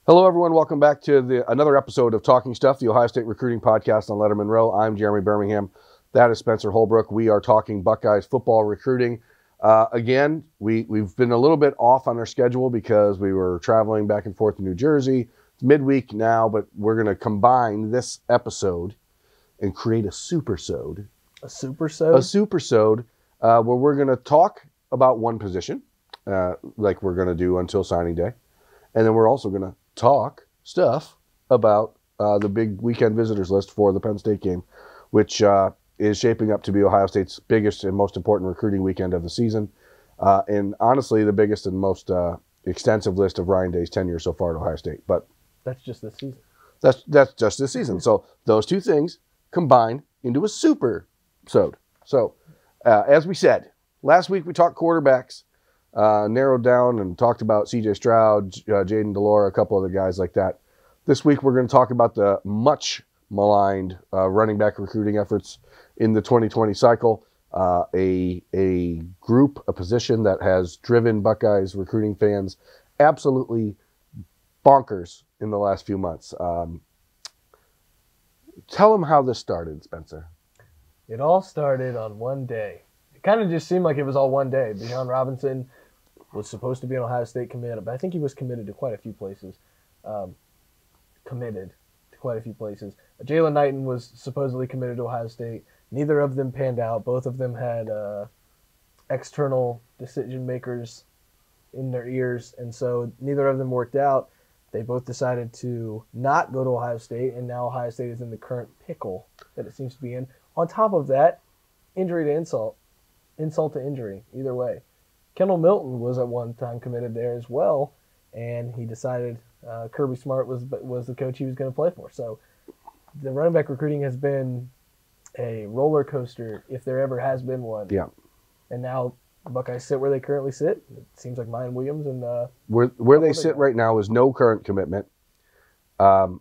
Hello, everyone. Welcome back to another episode of Talking Stuff, the Ohio State recruiting podcast on Lettermen Row. I'm Jeremy Birmingham. That is Spencer Holbrook. We are talking Buckeyes football recruiting. Again, we've been a little bit off on our schedule because we were traveling back and forth to New Jersey. It's midweek now, but we're going to combine this episode and create a supersode. A supersode? A supersode where we're going to talk about one position, like we're going to do until signing day. And then we're also going to talk stuff about the big weekend visitors list for the Penn State game, which is shaping up to be Ohio State's biggest and most important recruiting weekend of the season. And honestly, the biggest and most extensive list of Ryan Day's tenure so far at Ohio State. But that's just this season. That's just this season. So those two things combine into a super episode. So as we said, last week we talked quarterbacks, narrowed down and talked about C.J. Stroud, Jaden DeLore, a couple other guys like that. This week we're going to talk about the much maligned running back recruiting efforts in the 2020 cycle, a group, a position that has driven Buckeyes recruiting fans absolutely bonkers in the last few months. Tell them how this started, Spencer. It all started on one day. It kind of just seemed like it was all one day. Bijan Robinson was supposed to be an Ohio State committed, but I think he was committed to quite a few places. Jalen Knight was supposedly committed to Ohio State. Neither of them panned out. Both of them had external decision makers in their ears, and so neither of them worked out. They both decided to not go to Ohio State, and now Ohio State is in the current pickle that it seems to be in. On top of that, injury to insult to injury, either way. Kendall Milton was at one time committed there as well, and he decided Kirby Smart was the coach he was going to play for. So the running back recruiting has been a roller coaster, if there ever has been one. Yeah. And now the Buckeyes sit where they currently sit. It seems like Mayan Williams and where they sit right now is no current commitment. To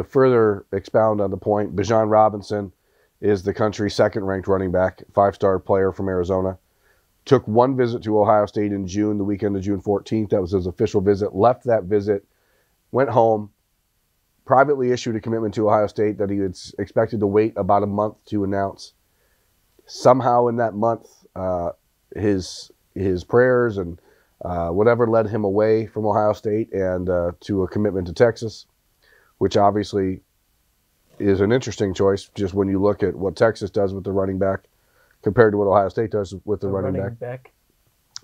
further expound on the point, Bijan Robinson is the country's second-ranked running back, five-star player from Arizona. Took one visit to Ohio State in June, the weekend of June 14th. That was his official visit. Left that visit, went home, privately issued a commitment to Ohio State that he was expected to wait about a month to announce. Somehow in that month, his prayers and whatever led him away from Ohio State and to a commitment to Texas, which obviously is an interesting choice just when you look at what Texas does with the running back compared to what Ohio State does with the running back.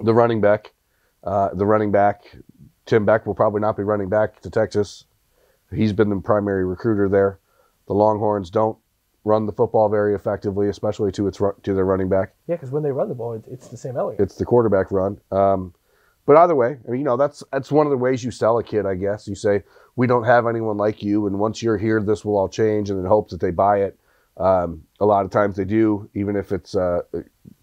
The running back, Tim Beck will probably not be running back to Texas. He's been the primary recruiter there. The Longhorns don't run the football very effectively, especially to their running back. Yeah, because when they run the ball, it's the same elegance. It's the quarterback run. But either way, I mean, that's one of the ways you sell a kid, I guess. You say, we don't have anyone like you, and once you're here, this will all change, and in hopes that they buy it. A lot of times they do, even if it's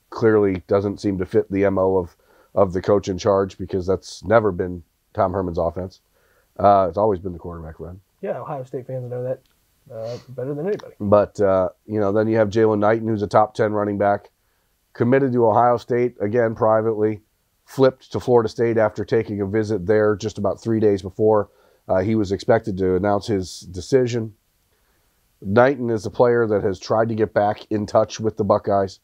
clearly doesn't seem to fit the MO of the coach in charge, because that's never been Tom Herman's offense. It's always been the quarterback run. Yeah, Ohio State fans know that better than anybody. But, then you have Jalen Knight, who's a top 10 running back, committed to Ohio State, again, privately, flipped to Florida State after taking a visit there just about 3 days before he was expected to announce his decision. Knighton is a player that has tried to get back in touch with the Buckeyes,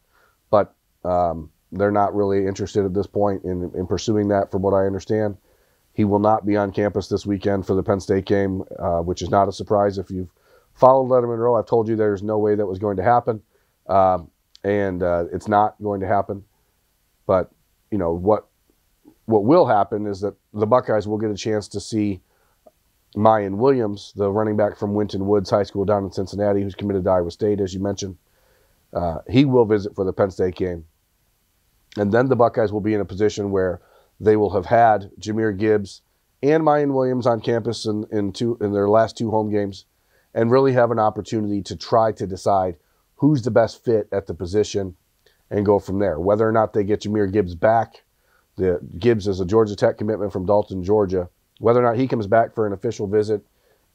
but they're not really interested at this point in pursuing that, from what I understand. He will not be on campus this weekend for the Penn State game, which is not a surprise. If you've followed Lettermen Row, I've told you there's no way that was going to happen, and it's not going to happen. But, what will happen is that the Buckeyes will get a chance to see Mayan Williams, the running back from Winton Woods High School down in Cincinnati, who's committed to Iowa State, as you mentioned. He will visit for the Penn State game. And then the Buckeyes will be in a position where they will have had Jahmyr Gibbs and Mayan Williams on campus in their last two home games, and really have an opportunity to try to decide who's the best fit at the position and go from there. Whether or not they get Jahmyr Gibbs back, the Gibbs is a Georgia Tech commitment from Dalton, Georgia. Whether or not he comes back for an official visit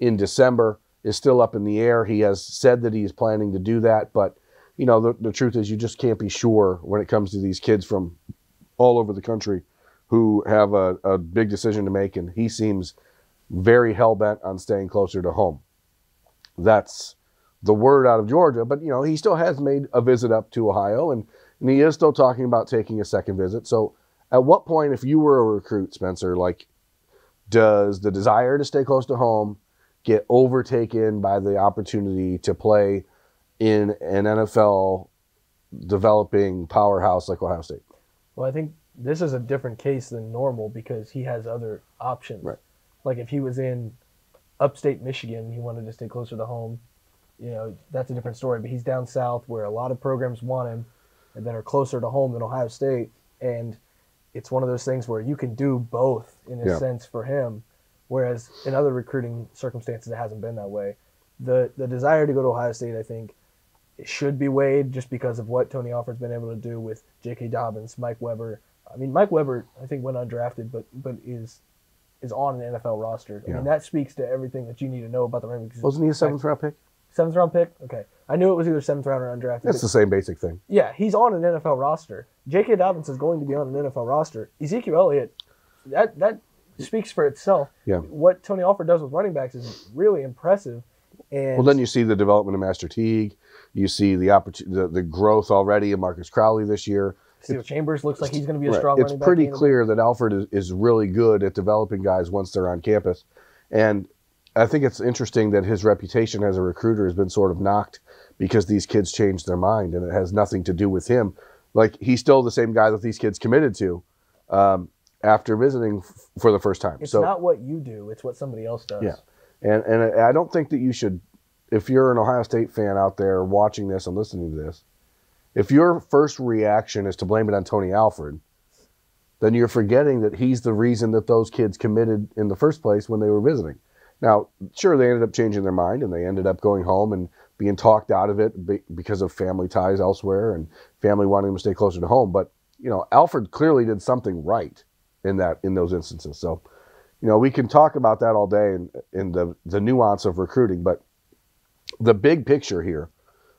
in December is still up in the air. He has said that he is planning to do that, but the truth is you just can't be sure when it comes to these kids from all over the country who have a big decision to make, and he seems very hell-bent on staying closer to home. That's the word out of Georgia, but, you know, he still has made a visit up to Ohio, and he is still talking about taking a second visit. So at what point, if you were a recruit, Spencer, like, does the desire to stay close to home get overtaken by the opportunity to play in an NFL developing powerhouse like Ohio State? Well, I think this is a different case than normal because he has other options. Right. Like if he was in upstate Michigan, he wanted to stay closer to home, you know, that's a different story. But he's down south where a lot of programs want him and that are closer to home than Ohio State. And it's one of those things where you can do both in a sense for him, whereas in other recruiting circumstances, it hasn't been that way. The desire to go to Ohio State, I think, it should be weighed just because of what Tony Alford's been able to do with J.K. Dobbins, Mike Weber. I mean, Mike Weber, I think, went undrafted, but is on an NFL roster. I mean, that speaks to everything that you need to know about the Ravens. Wasn't he a seventh-round pick? Seventh-round pick? Okay. I knew it was either seventh-round or undrafted. That's the same basic thing. Yeah, he's on an NFL roster. J.K. Dobbins is going to be on an NFL roster. Ezekiel Elliott, that speaks for itself. Yeah. What Tony Alford does with running backs is really impressive. And well, then you see the development of Master Teague. You see the growth already of Marcus Crowley this year. Steel Chambers looks like he's going to be a strong running back. It's pretty clear that Alford is really good at developing guys once they're on campus. And I think it's interesting that his reputation as a recruiter has been sort of knocked because these kids changed their mind, and it has nothing to do with him. Like, he's still the same guy that these kids committed to after visiting for the first time. It's not what you do. It's what somebody else does. Yeah. And I don't think that you should, if you're an Ohio State fan out there watching this and listening to this, if your first reaction is to blame it on Tony Alford, then you're forgetting that he's the reason that those kids committed in the first place when they were visiting. Now, sure, they ended up changing their mind, and they ended up going home and being talked out of it because of family ties elsewhere and family wanting them to stay closer to home. But, you know, Alford clearly did something right in those instances. So, you know, we can talk about that all day in the nuance of recruiting, but the big picture here,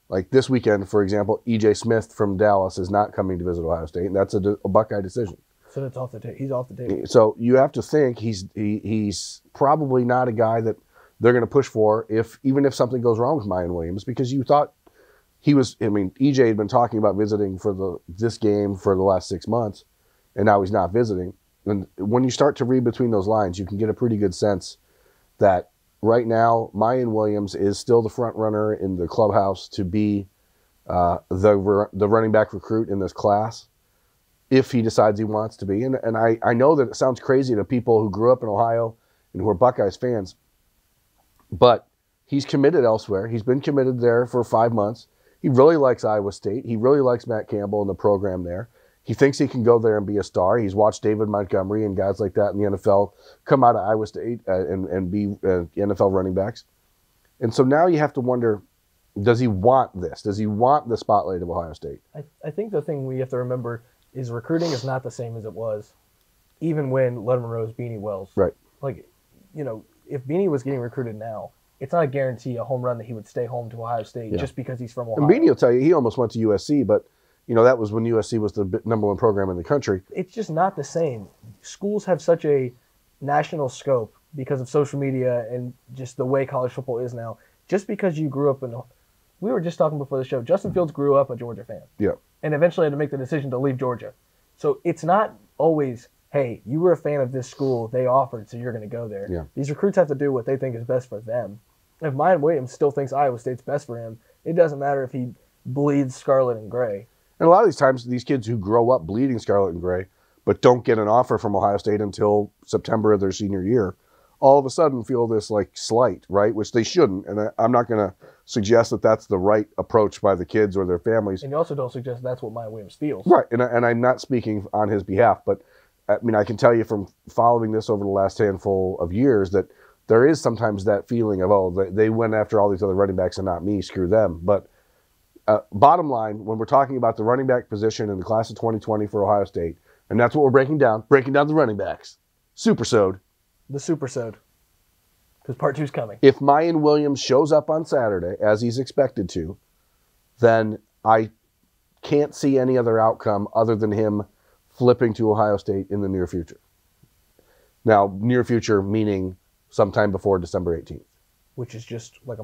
like this weekend, for example, E.J. Smith from Dallas is not coming to visit Ohio State, and that's a Buckeye decision. So it's off the table. He's off the table. So you have to think he's probably not a guy that they're going to push for even if something goes wrong with Mayan Williams, because you thought he was. I mean, E.J. had been talking about visiting for this game for the last 6 months, and now he's not visiting. And when you start to read between those lines, you can get a pretty good sense that right now, Mayan Williams is still the front runner in the clubhouse to be the running back recruit in this class, if he decides he wants to be. And I know that it sounds crazy to people who grew up in Ohio and who are Buckeyes fans, but he's committed elsewhere. He's been committed there for 5 months. He really likes Iowa State. He really likes Matt Campbell and the program there. He thinks he can go there and be a star. He's watched David Montgomery and guys like that in the NFL come out of Iowa State and be NFL running backs. And so now you have to wonder, does he want this? Does he want the spotlight of Ohio State? I think the thing we have to remember is recruiting is not the same as it was, even when Lettermen Row's Beanie Wells. Right. Like, you know, if Beanie was getting recruited now, it's not a guarantee a home run that he would stay home to Ohio State just because he's from Ohio. And Beanie will tell you he almost went to USC, but you know, that was when USC was the #1 program in the country. It's just not the same. Schools have such a national scope because of social media and just the way college football is now. Just because you grew up in – we were just talking before the show. Justin Fields grew up a Georgia fan. Yeah. And eventually had to make the decision to leave Georgia. So it's not always, hey, you were a fan of this school. They offered, so you're going to go there. Yeah. These recruits have to do what they think is best for them. If Mayan Williams still thinks Iowa State's best for him, it doesn't matter if he bleeds scarlet and gray. And a lot of these times, these kids who grow up bleeding scarlet and gray, but don't get an offer from Ohio State until September of their senior year, all of a sudden feel this like slight, right? Which they shouldn't. And I'm not going to suggest that that's the right approach by the kids or their families. And you also don't suggest that's what Mayan Williams feels. Right. And I'm not speaking on his behalf, but I mean, I can tell you from following this over the last handful of years that there is sometimes that feeling of, oh, they went after all these other running backs and not me, screw them. But bottom line, when we're talking about the running back position in the class of 2020 for Ohio State, and that's what we're breaking down the running backs. Supersode. The Supersode. Because part 2's coming. If Mayan Williams shows up on Saturday, as he's expected to, then I can't see any other outcome other than him flipping to Ohio State in the near future. Now, near future meaning sometime before December 18th. Which is just like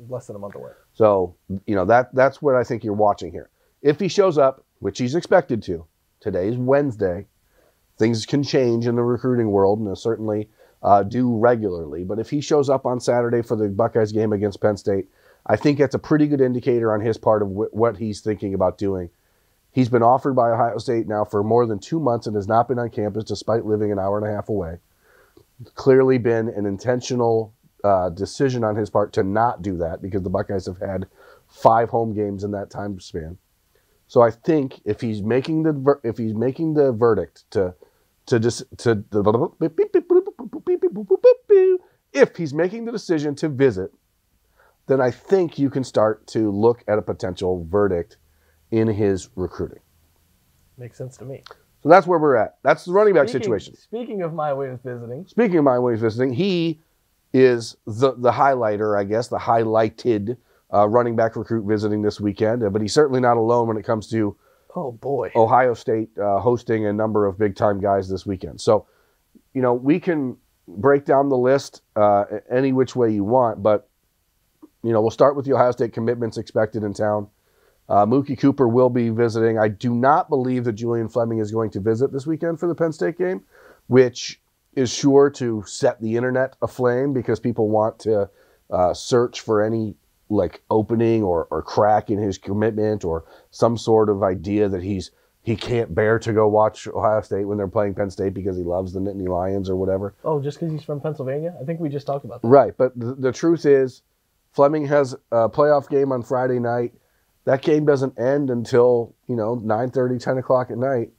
less than a month away. So, that's what I think you're watching here. If he shows up, which he's expected to, today's Wednesday, things can change in the recruiting world, and certainly do regularly. But if he shows up on Saturday for the Buckeyes game against Penn State, I think that's a pretty good indicator on his part of what he's thinking about doing. He's been offered by Ohio State now for more than 2 months and has not been on campus despite living an hour and a half away. Clearly been an intentional decision on his part to not do that because the Buckeyes have had 5 home games in that time span. So I think if he's making the verdict if he's making the decision to visit, then I think you can start to look at a potential verdict in his recruiting. Makes sense to me. So that's where we're at. That's the running back situation. Speaking of my way of visiting. Speaking of my way of visiting, he is the highlighter, I guess, the highlighted running back recruit visiting this weekend. But he's certainly not alone when it comes to Ohio State hosting a number of big-time guys this weekend. So, we can break down the list any which way you want, but, we'll start with the Ohio State commitments expected in town. Mookie Cooper will be visiting. I do not believe that Julian Fleming is going to visit this weekend for the Penn State game, which is sure to set the internet aflame because people want to search for any opening or crack in his commitment or some sort of idea that he can't bear to go watch Ohio State when they're playing Penn State because he loves the Nittany Lions or whatever. Oh, just because he's from Pennsylvania? I think we just talked about that. Right, but the truth is Fleming has a playoff game on Friday night. That game doesn't end until, 9:30, 10 o'clock at night.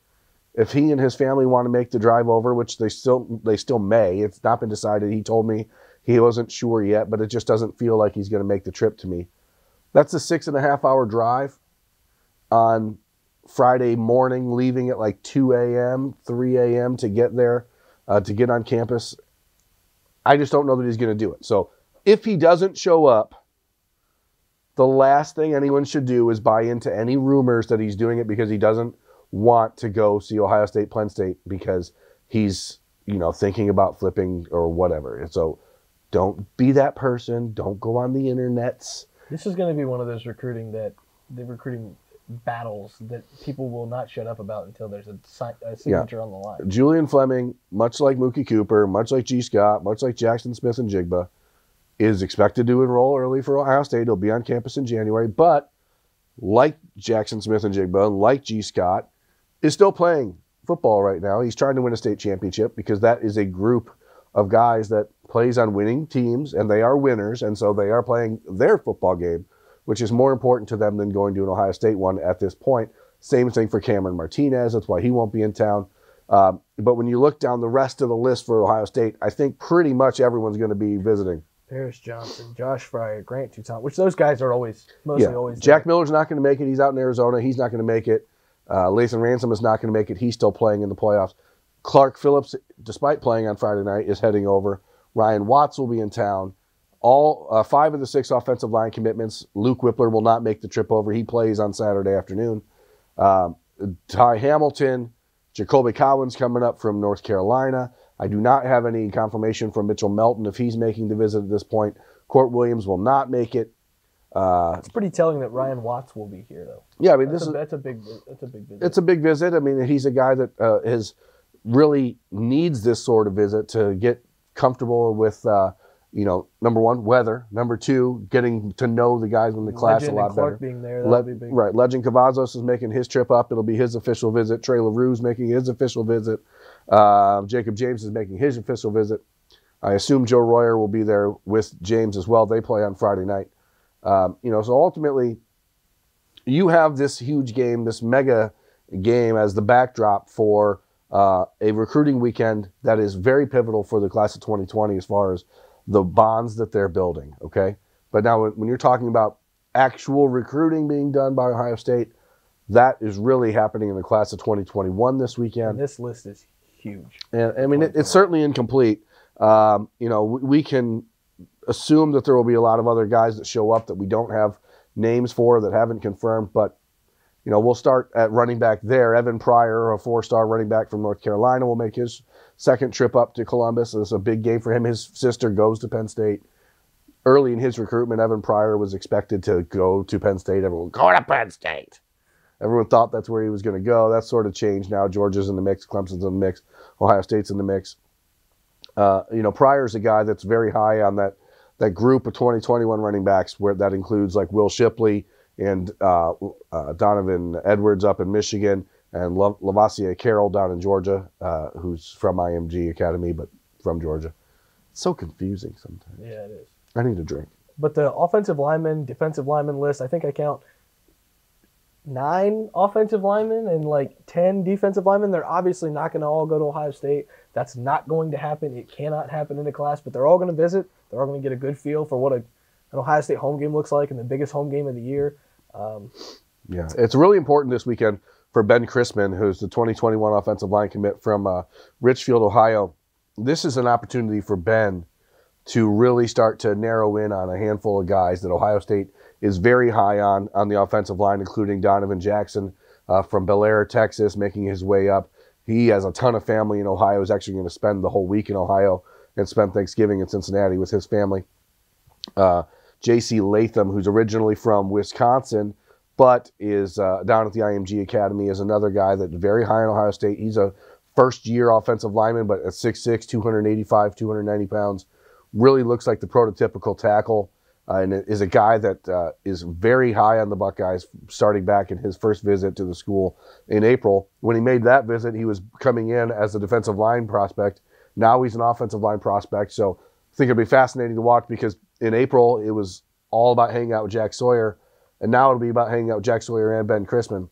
If he and his family want to make the drive over, which they still may, it's not been decided. He told me he wasn't sure yet, but it just doesn't feel like he's going to make the trip to me. That's a 6.5-hour drive on Friday morning, leaving at 2 a.m., 3 a.m. to get there, to get on campus. I just don't know that he's going to do it. So if he doesn't show up, the last thing anyone should do is buy into any rumors that he's doing it because he doesn't want to go see Ohio State, Penn State because he's, thinking about flipping or whatever. And so don't be that person. Don't go on the internets. This is going to be one of those recruiting battles that people will not shut up about until there's a signature on the line. Julian Fleming, much like Mookie Cooper, much like G. Scott, much like Jackson Smith and Jigba, is expected to enroll early for Ohio State. He'll be on campus in January, but like Jackson Smith and Jigba, and like G. Scott, is still playing football right now. He's trying to win a state championship because that is a group of guys that plays on winning teams, and they are winners, and so they are playing their football game, which is more important to them than going to an Ohio State one at this point. Same thing for Cameron Martinez. That's why he won't be in town. But when you look down the rest of the list for Ohio State, I think pretty much everyone's going to be visiting. Paris Johnson, Josh Pryor, Grant Toutant, which those guys are always there. Jack Miller's not going to make it. He's out in Arizona. He's not going to make it. Latham Ransom is not going to make it. He's still playing in the playoffs. Clark Phillips, despite playing on Friday night, is heading over. Ryan Watts will be in town. All 5 of the 6 offensive line commitments. Luke Whippler will not make the trip over. He plays on Saturday afternoon. Ty Hamilton, Jacoby Cowan's coming up from North Carolina. I do not have any confirmation from Mitchell Melton if he's making the visit at this point. Court Williams will not make it. It's pretty telling that Ryan Watts will be here, though. Yeah, I mean, that's a big visit. It's a big visit. I mean, he's a guy that really needs this sort of visit to get comfortable with, number one, weather. Number 2, getting to know the guys in the class a lot better. Being there, that'll be big. Right. Legend Cavazos is making his trip up. It'll be his official visit. Trey LaRue's making his official visit. Jacob James is making his official visit. I assume Joe Royer will be there with James as well. They play on Friday night. So ultimately, you have this huge game, this mega game as the backdrop for a recruiting weekend that is very pivotal for the class of 2020 as far as the bonds that they're building, okay? But now when you're talking about actual recruiting being done by Ohio State, that is really happening in the class of 2021 this weekend. And this list is huge. And I mean, it's certainly incomplete. We can assume that there will be a lot of other guys that show up that we don't have names for, that haven't confirmed. But, we'll start at running back there. Evan Pryor, a 4-star running back from North Carolina, will make his second trip up to Columbus. It's a big game for him. His sister goes to Penn State. Early in his recruitment, Evan Pryor was expected to go to Penn State. Everyone, go to Penn State. Everyone thought that's where he was going to go. That's sort of changed now. Georgia's in the mix. Clemson's in the mix. Ohio State's in the mix. Pryor's a guy that's very high on that group of 2021 running backs, where that includes like Will Shipley and Donovan Edwards up in Michigan, and Lavassier Carroll down in Georgia, who's from IMG Academy but from Georgia. It's so confusing sometimes. Yeah, it is. I need a drink. But the offensive lineman, defensive lineman list, I think I count 9 offensive linemen and like 10 defensive linemen. They're obviously not going to all go to Ohio State. That's not going to happen. It cannot happen in a class, but they're all going to visit. They're all going to get a good feel for what an Ohio State home game looks like, and the biggest home game of the year. It's really important this weekend for Ben Chrisman, who's the 2021 offensive line commit from Richfield, Ohio. This is an opportunity for Ben to really start to narrow in on a handful of guys that Ohio State is very high on the offensive line, including Donovan Jackson from Bel Air, Texas, making his way up. He has a ton of family in Ohio. He's actually going to spend the whole week in Ohio and spend Thanksgiving in Cincinnati with his family. J.C. Latham, who's originally from Wisconsin, but is down at the IMG Academy, is another guy that's very high in Ohio State. He's a first-year offensive lineman, but at 6'6", 285, 290 pounds. Really looks like the prototypical tackle, and is a guy that is very high on the Buckeyes, starting back in his first visit to the school in April. When he made that visit, he was coming in as a defensive line prospect. Now he's an offensive line prospect, so I think it'll be fascinating to watch, because in April it was all about hanging out with Jack Sawyer, and now it'll be about hanging out with Jack Sawyer and Ben Chrisman.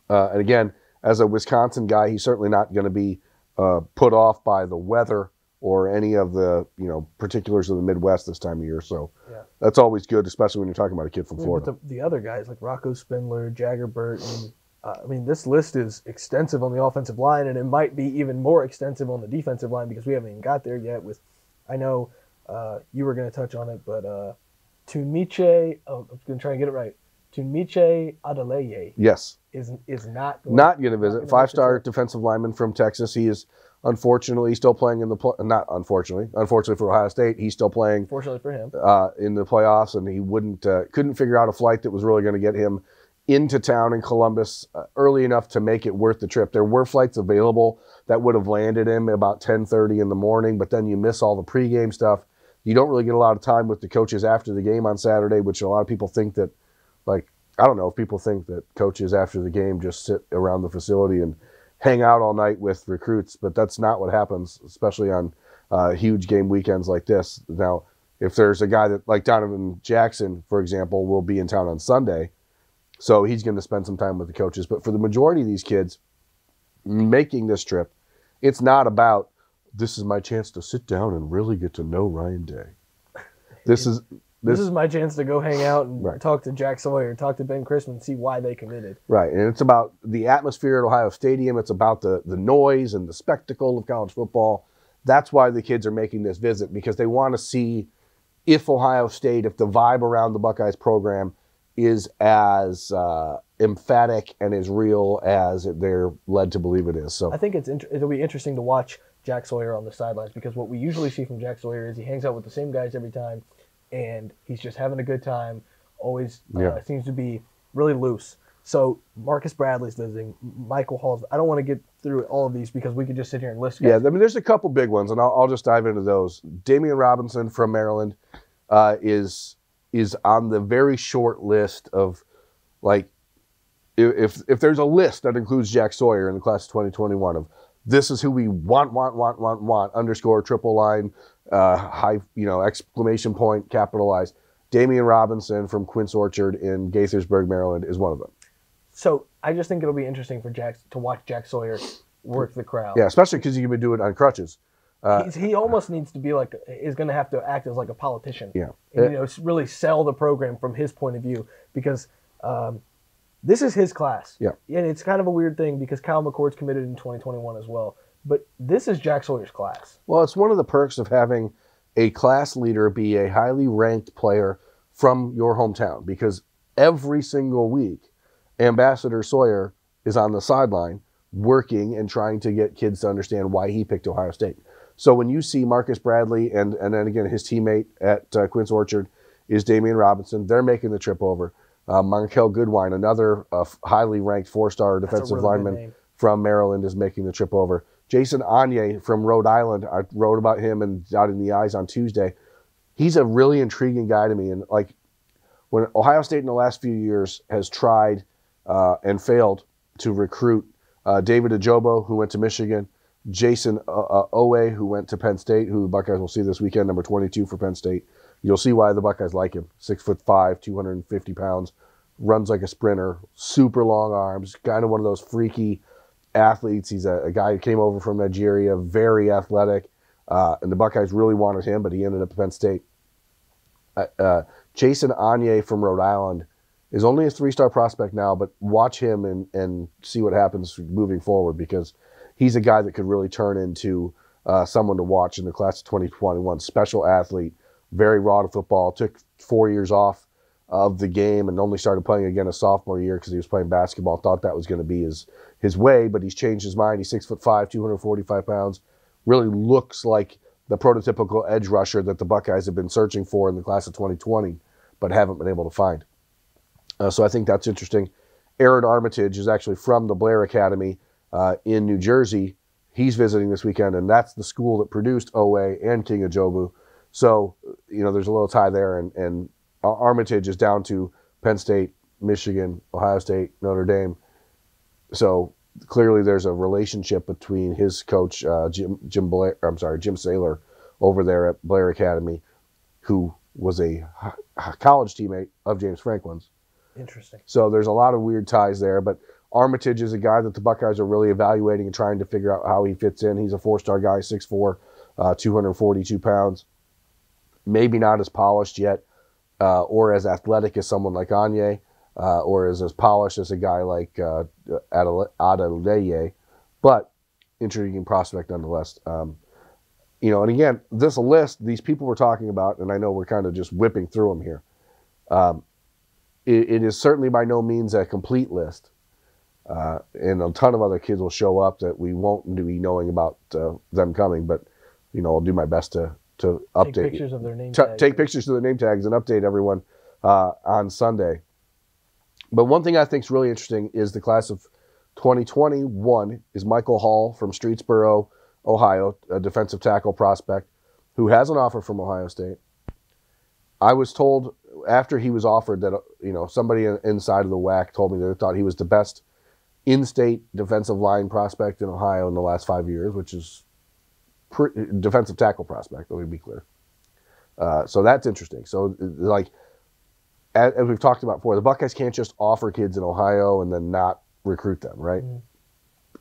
And again, as a Wisconsin guy, he's certainly not going to be put off by the weather or any of the particulars of the Midwest this time of year. So that's always good, especially when you're talking about a kid from Florida. But the other guys like Rocco Spindler, Jagger Burton, this list is extensive on the offensive line, and it might be even more extensive on the defensive line, because we haven't even got there yet. I know you were going to touch on it, but Tunmiche, I'm going to try and get it right. Tunmiche Adeleye. Yes. Is not going to visit. 5-star defensive lineman from Texas. He is unfortunately still playing in the unfortunately for Ohio State, he's still playing. Fortunately for him, in the playoffs, and he couldn't figure out a flight that was really going to get him into town in Columbus early enough to make it worth the trip. There were flights available that would have landed him about 10:30 in the morning, but then you miss all the pregame stuff. You don't really get a lot of time with the coaches after the game on Saturday, which a lot of people think that, I don't know if people think that coaches after the game just sit around the facility and hang out all night with recruits, but that's not what happens, especially on huge game weekends like this. Now, if there's a guy that, like Donovan Jackson, for example, will be in town on Sunday, so he's going to spend some time with the coaches. But for the majority of these kids making this trip, it's not about, this is my chance to sit down and really get to know Ryan Day. This is my chance to go hang out and talk to Jack Sawyer, talk to Ben Chrisman, and see why they committed. Right, and it's about the atmosphere at Ohio Stadium. It's about the noise and the spectacle of college football. That's why the kids are making this visit, because they want to see if the vibe around the Buckeyes program is as emphatic and as real as they're led to believe it is. So I think it'll be interesting to watch Jack Sawyer on the sidelines, because what we usually see from Jack Sawyer is he hangs out with the same guys every time, and he's just having a good time, always seems to be really loose. So Marcus Bradley's visiting, Michael Hall's. I don't want to get through all of these because we could just sit here and list guys. Yeah, there's a couple big ones, and I'll just dive into those. Damian Robinson from Maryland is on the very short list of, if there's a list that includes Jack Sawyer in the class of 2021 of this is who we want, underscore, triple line, high, exclamation point, capitalized. Damian Robinson from Quince Orchard in Gaithersburg, Maryland is one of them. So I just think it'll be interesting for to watch Jack Sawyer work the crowd. Yeah, especially because he can do it on crutches. He almost needs to be is going to have to act as like a politician. Yeah. And, really sell the program from his point of view, because this is his class. Yeah. And it's kind of a weird thing because Kyle McCord's committed in 2021 as well. But this is Jack Sawyer's class. Well, it's one of the perks of having a class leader be a highly ranked player from your hometown, because every single week Ambassador Sawyer is on the sideline working and trying to get kids to understand why he picked Ohio State. So when you see Marcus Bradley and then again his teammate at Quince Orchard is Damian Robinson, they're making the trip over. Monkel Goodwine, another highly ranked 4-star defensive lineman from Maryland, is making the trip over. Jason Aigner from Rhode Island, I wrote about him and Dotting the I's on Tuesday. He's a really intriguing guy to me. And like when Ohio State in the last few years has tried and failed to recruit David Ajobo, who went to Michigan, Jason Owe, who went to Penn State, who the Buckeyes will see this weekend, number 22 for Penn State. You'll see why the Buckeyes like him. 6'5", 250 pounds, runs like a sprinter, super long arms, kind of one of those freaky athletes. He's a guy who came over from Nigeria, very athletic, and the Buckeyes really wanted him, but he ended up at Penn State. Jason Aigner from Rhode Island is only a 3-star prospect now, but watch him and see what happens moving forward, because he's a guy that could really turn into someone to watch in the class of 2021. Special athlete, very raw to football, took 4 years off of the game and only started playing again a sophomore year because he was playing basketball. Thought that was going to be his way, but he's changed his mind. He's 6'5", 245 pounds. Really looks like the prototypical edge rusher that the Buckeyes have been searching for in the class of 2020, but haven't been able to find. So I think that's interesting. Aaron Armitage is actually from the Blair Academy in New Jersey. He's visiting this weekend, and that's the school that produced Owe and King Ajobu. So, there's a little tie there, and Armitage is down to Penn State, Michigan, Ohio State, Notre Dame. So clearly there's a relationship between his coach, Jim Saylor, over there at Blair Academy, who was a college teammate of James Franklin's. Interesting. So there's a lot of weird ties there, but Armitage is a guy that the Buckeyes are really evaluating and trying to figure out how he fits in. He's a 4-star guy, 6'4", 242 pounds. Maybe not as polished yet, or as athletic as someone like Aigner, or as polished as a guy like Adeleye, but intriguing prospect nonetheless. And again, this list, these people we're talking about, and I know we're kind of just whipping through them here, it is certainly by no means a complete list. And a ton of other kids will show up that we won't be knowing about them coming, but I'll do my best to update. Take pictures of their name tags. Take pictures of their name tags and update everyone on Sunday. But one thing I think is really interesting is the class of 2021 is Michael Hall from Streetsboro, Ohio, a defensive tackle prospect who has an offer from Ohio State. I was told after he was offered that, somebody inside of the WAC told me that they thought he was the best in-state defensive line prospect in Ohio in the last 5 years, which is defensive tackle prospect, let me be clear. So that's interesting. So, as we've talked about before, the Buckeyes can't just offer kids in Ohio and then not recruit them, right? Mm-hmm.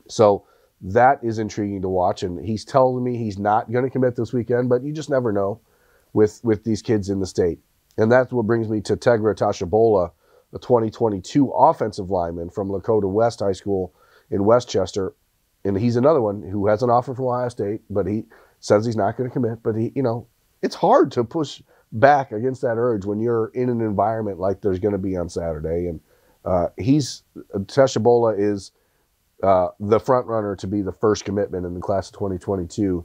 So that is intriguing to watch, and he's telling me he's not going to commit this weekend, but you just never know with these kids in the state. And that's what brings me to Tegra Tashabola, the 2022 offensive lineman from Lakota West High School in Westchester. And he's another one who has an offer from Ohio State, but he says he's not going to commit. But it's hard to push back against that urge when you're in an environment like there's going to be on Saturday. And Tashabola is the front runner to be the first commitment in the class of 2022.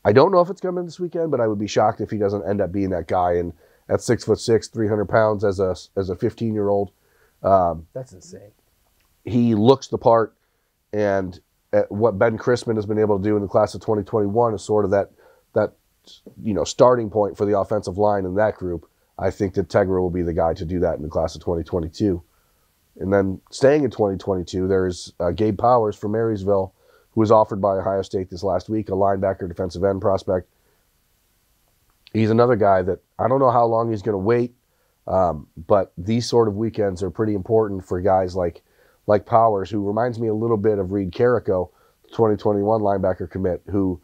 I don't know if it's coming this weekend, but I would be shocked if he doesn't end up being that guy. And at 6'6", 300 pounds as a 15-year-old, that's insane. He looks the part, and what Ben Chrisman has been able to do in the class of 2021 is sort of that starting point for the offensive line in that group. I think that Tegra will be the guy to do that in the class of 2022. And then staying in 2022, there's Gabe Powers from Marysville, who was offered by Ohio State this last week, a linebacker, defensive end prospect. He's another guy that I don't know how long he's going to wait, but these sort of weekends are pretty important for guys like Powers, who reminds me a little bit of Reed Carrico, the 2021 linebacker commit, who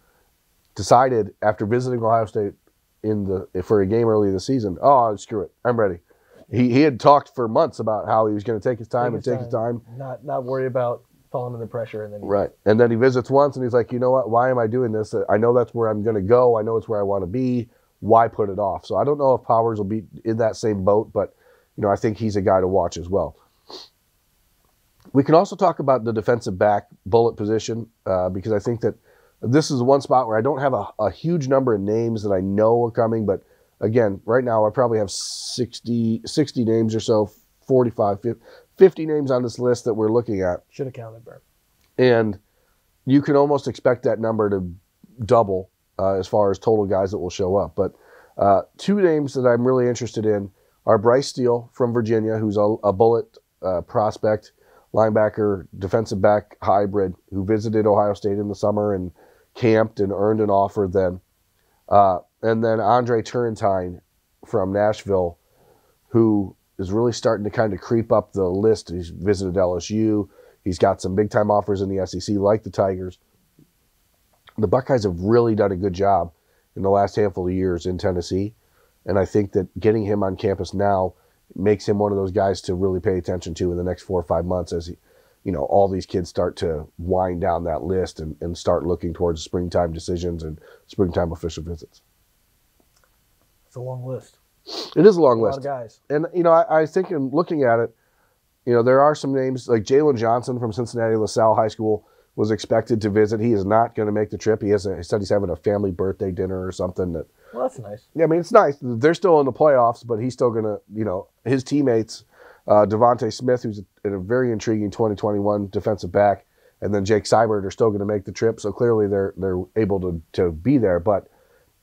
decided after visiting Ohio State for a game early this season, screw it, I'm ready. He had talked for months about how he was going to take his time, not worry about falling under pressure, and then right. And then he visits once, and he's like, you know what? Why am I doing this? I know that's where I'm going to go. I know it's where I want to be. Why put it off? So I don't know if Powers will be in that same boat, but I think he's a guy to watch as well. We can also talk about the defensive back bullet position because I think that this is one spot where I don't have a huge number of names that I know are coming. But again, right now I probably have 60 names or so, 45, 50 names on this list that we're looking at. Should have counted, Bert. And you can almost expect that number to double as far as total guys that will show up. But two names that I'm really interested in are Bryce Steele from Virginia, who's a bullet prospect, linebacker, defensive back hybrid, who visited Ohio State in the summer and camped and earned an offer then. And then Andre Turrentine from Nashville, who is really starting to kind of creep up the list. He's visited LSU. He's got some big-time offers in the SEC, like the Tigers. The Buckeyes have really done a good job in the last handful of years in Tennessee, and I think that getting him on campus now makes him one of those guys to really pay attention to in the next 4 or 5 months as all these kids start to wind down that list and start looking towards springtime decisions and springtime official visits. It's a long list. It is a long list. A lot of guys. And, I think in looking at it, there are some names like Jalen Johnson from Cincinnati LaSalle High School was expected to visit. He is not going to make the trip. He said he's having a family birthday dinner or something. Well, that's nice. Yeah, I mean, it's nice. They're still in the playoffs, but he's still going to, his teammates, Devontae Smith, who's a very intriguing 2021 defensive back, and then Jake Seibert are still going to make the trip. So clearly they're able to be there. But,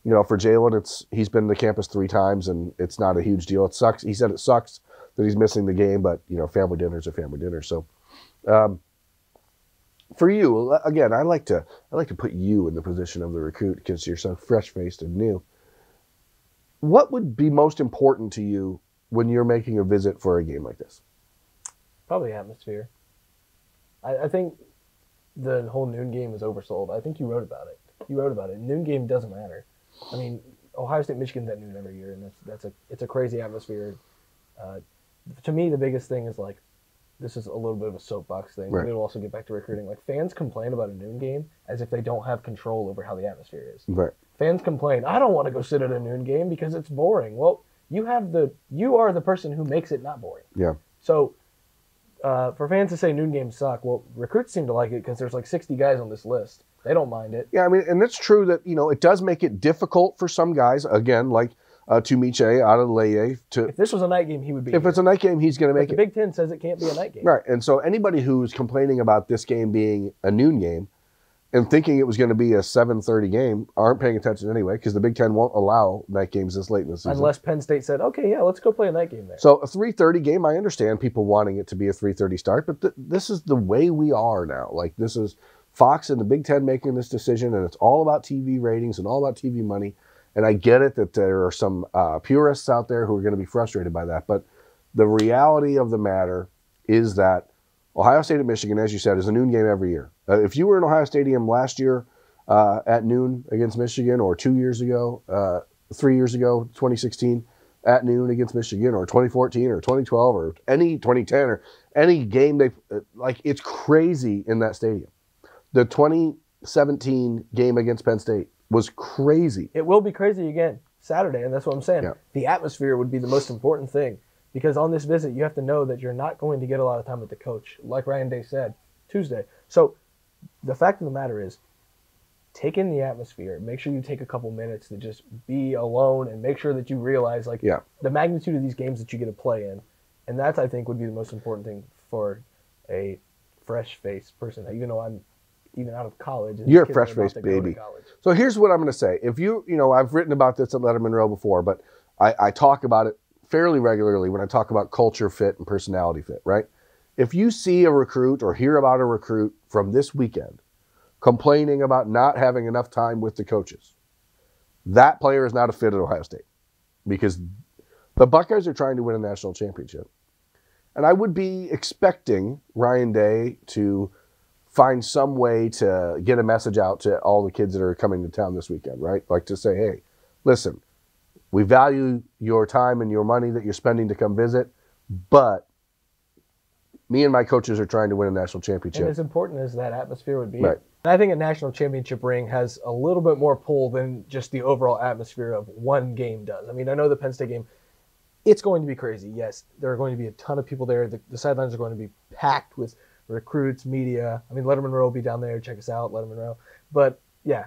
for Jalen, he's been to campus 3 times, and it's not a huge deal. It sucks. He said it sucks that he's missing the game, but, family dinner's a family dinner. So, for you, again, I like to put you in the position of the recruit because you're so fresh-faced and new. What would be most important to you when you're making a visit for a game like this? Probably atmosphere. I think the whole noon game is oversold. I think you wrote about it. Noon game doesn't matter. I mean, Ohio State, Michigan's at noon every year, and it's a crazy atmosphere. To me, the biggest thing is this is a little bit of a soapbox thing. Right. We'll also get back to recruiting. Fans complain about a noon game as if they don't have control over how the atmosphere is. Right. Fans complain, I don't want to go sit at a noon game because it's boring. Well, you are the person who makes it not boring. Yeah. So for fans to say noon games suck, well, recruits seem to like it because there's 60 guys on this list. They don't mind it. Yeah, I mean, and it's true that, it does make it difficult for some guys, again, like Tumiche out of Leye. If this was a night game, he would be. If it's a night game, he's going to make it. The Big Ten says it can't be a night game. Right, and so anybody who's complaining about this game being a noon game and thinking it was going to be a 7:30 game aren't paying attention anyway because the Big Ten won't allow night games this late in the season. Unless Penn State said, okay, yeah, let's go play a night game there. So a 3:30 game, I understand people wanting it to be a 3:30 start, but this is the way we are now. This is Fox and the Big Ten making this decision, and it's all about TV ratings and all about TV money. And I get it that there are some purists out there who are going to be frustrated by that. But the reality of the matter is that Ohio State and Michigan, as you said, is a noon game every year. If you were in Ohio Stadium last year at noon against Michigan, or 2 years ago, 3 years ago, 2016, at noon against Michigan, or 2014, or 2012, or any 2010, or any game, it's crazy in that stadium. The 2017 game against Penn State was crazy. It will be crazy again Saturday, and that's what I'm saying. Yeah. The atmosphere would be the most important thing because on this visit, you have to know that you're not going to get a lot of time with the coach, like Ryan Day said, Tuesday. So the fact of the matter is, take in the atmosphere. Make sure you take a couple minutes to just be alone and make sure that you realize the magnitude of these games that you get to play in. And that, I think, would be the most important thing for a fresh-faced person, even though I'm even out of college. You're a fresh-faced baby. So here's what I'm going to say. If I've written about this at Lettermen Row before, but I talk about it fairly regularly when I talk about culture fit and personality fit, right? If you see a recruit or hear about a recruit from this weekend complaining about not having enough time with the coaches, that player is not a fit at Ohio State because the Buckeyes are trying to win a national championship. And I would be expecting Ryan Day to find some way to get a message out to all the kids that are coming to town this weekend, right? To say, hey, listen, we value your time and your money that you're spending to come visit, but me and my coaches are trying to win a national championship. And as important as that atmosphere would be, right. I think a national championship ring has a little bit more pull than just the overall atmosphere of one game does. I mean, I know the Penn State game, it's going to be crazy. Yes, there are going to be a ton of people there. The sidelines are going to be packed with recruits, media. I mean, Lettermen Row will be down there. Check us out, Lettermen Row. But, yeah,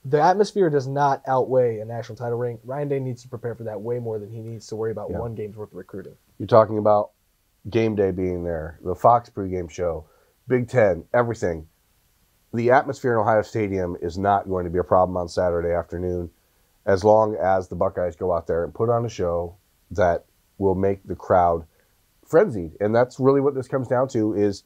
the atmosphere does not outweigh a national title ring. Ryan Day needs to prepare for that way more than he needs to worry about one game's worth of recruiting. You're talking about game day being there, the Fox pregame show, Big Ten, everything. The atmosphere in Ohio Stadium is not going to be a problem on Saturday afternoon as long as the Buckeyes go out there and put on a show that will make the crowd frenzied. And that's really what this comes down to is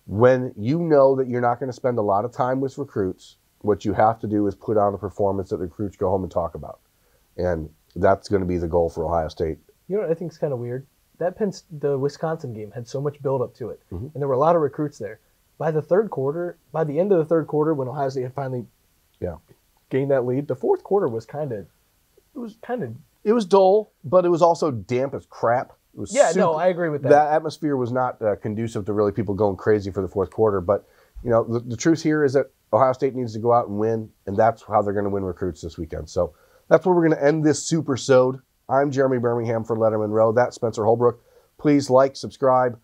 when you know that you're not going to spend a lot of time with recruits, what you have to do is put on a performance that the recruits go home and talk about. And that's going to be the goal for Ohio State. You know what I think is kind of weird? The Wisconsin game had so much build-up to it, and there were a lot of recruits there. By the end of the third quarter, when Ohio State had finally gained that lead, the fourth quarter was it was dull, but it was also damp as crap. It was I agree with that. That atmosphere was not conducive to really people going crazy for the fourth quarter. But the truth here is that Ohio State needs to go out and win, and that's how they're going to win recruits this weekend. So that's where we're going to end this super-sode. I'm Jeremy Birmingham for Lettermen Row. That's Spencer Holbrook. Please like, subscribe,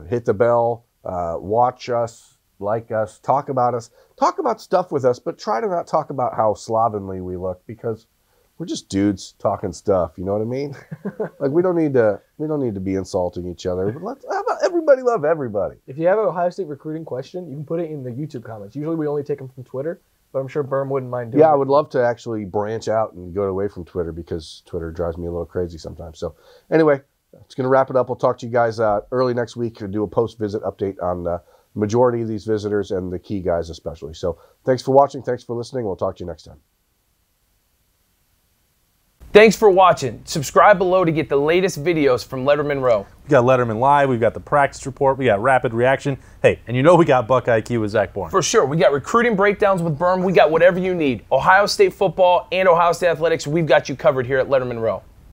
hit the bell, watch us, like us, talk about stuff with us, but try to not talk about how slovenly we look because we're just dudes talking stuff. You know what I mean? Like we don't need to be insulting each other. But how about everybody love everybody? If you have an Ohio State recruiting question, you can put it in the YouTube comments. Usually we only take them from Twitter, but I'm sure Berm wouldn't mind doing it. Yeah, I would love to actually branch out and go away from Twitter because Twitter drives me a little crazy sometimes. So anyway, it's going to wrap it up. We'll talk to you guys early next week to do a post-visit update on the majority of these visitors and the key guys especially. So thanks for watching. Thanks for listening. We'll talk to you next time. Thanks for watching. Subscribe below to get the latest videos from Lettermen Row. We got Letterman Live, we've got the practice report, we got rapid reaction. Hey, and we got Buckeye IQ with Zach Bourne. For sure. We got recruiting breakdowns with Berm. We got whatever you need. Ohio State football and Ohio State athletics, we've got you covered here at Lettermen Row.